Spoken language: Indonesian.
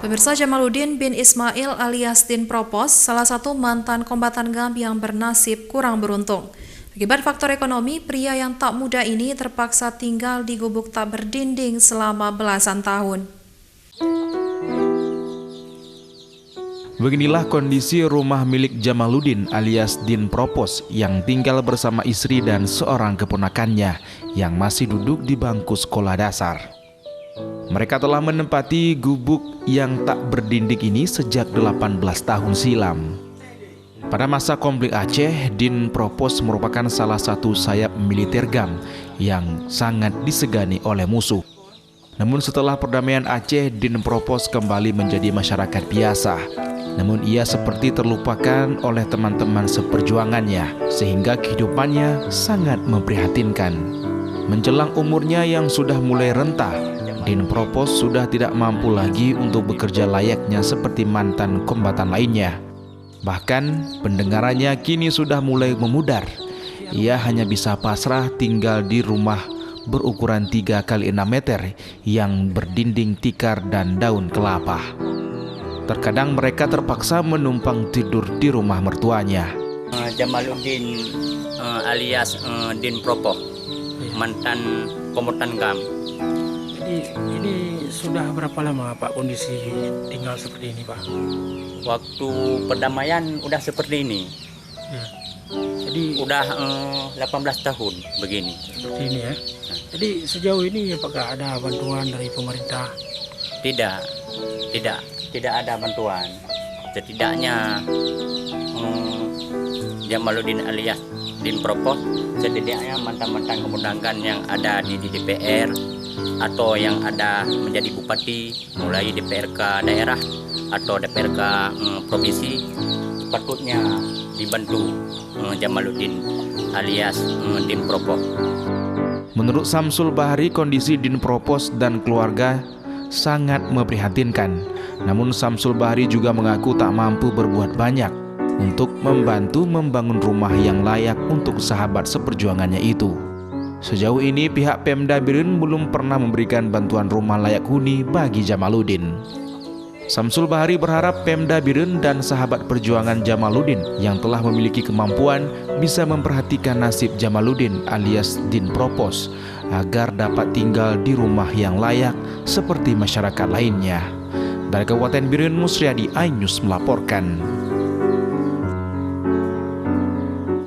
Pemirsa, Jamaluddin bin Ismail alias Din Propos, salah satu mantan kombatan GAM yang bernasib kurang beruntung. Akibat faktor ekonomi, pria yang tak muda ini terpaksa tinggal di gubuk tak berdinding selama belasan tahun. Beginilah kondisi rumah milik Jamaluddin alias Din Propos yang tinggal bersama istri dan seorang keponakannya yang masih duduk di bangku sekolah dasar. Mereka telah menempati gubuk yang tak berdinding ini sejak 18 tahun silam. Pada masa konflik Aceh, Din Propos merupakan salah satu sayap militer GAM yang sangat disegani oleh musuh. Namun setelah perdamaian Aceh, Din Propos kembali menjadi masyarakat biasa. Namun ia seperti terlupakan oleh teman-teman seperjuangannya, sehingga kehidupannya sangat memprihatinkan. Menjelang umurnya yang sudah mulai rentah, Din Propos sudah tidak mampu lagi untuk bekerja layaknya seperti mantan kombatan lainnya. Bahkan pendengarannya kini sudah mulai memudar. Ia hanya bisa pasrah tinggal di rumah berukuran 3 x 6 meter yang berdinding tikar dan daun kelapa. Terkadang mereka terpaksa menumpang tidur di rumah mertuanya. Jamaluddin alias Din Propos, mantan kombatan GAM. Jadi ini sudah berapa lama Pak kondisi tinggal seperti ini Pak? Waktu perdamaian udah seperti ini. Ya. Jadi Udah 18 tahun begini. seperti ini ya. Jadi sejauh ini apakah ada bantuan dari pemerintah? Tidak ada bantuan. Setidaknya Jamaluddin alias Din Propos, setidaknya mantan-mantan komandan yang ada di DPR atau yang ada menjadi bupati, mulai DPRK daerah atau DPRK provinsi, sepatutnya dibantu Jamaluddin alias Din Propos. Menurut Samsul Bahari, kondisi Din Propos dan keluarga sangat memprihatinkan. Namun Samsul Bahari juga mengaku tak mampu berbuat banyak untuk membantu membangun rumah yang layak untuk sahabat seperjuangannya itu. Sejauh ini pihak Pemda Biren belum pernah memberikan bantuan rumah layak huni bagi Jamaluddin. Samsul Bahari berharap Pemda Biren dan sahabat perjuangan Jamaluddin yang telah memiliki kemampuan bisa memperhatikan nasib Jamaluddin alias Din Propos agar dapat tinggal di rumah yang layak seperti masyarakat lainnya. Dari Kabupaten Biren, Musriadi, iNews melaporkan.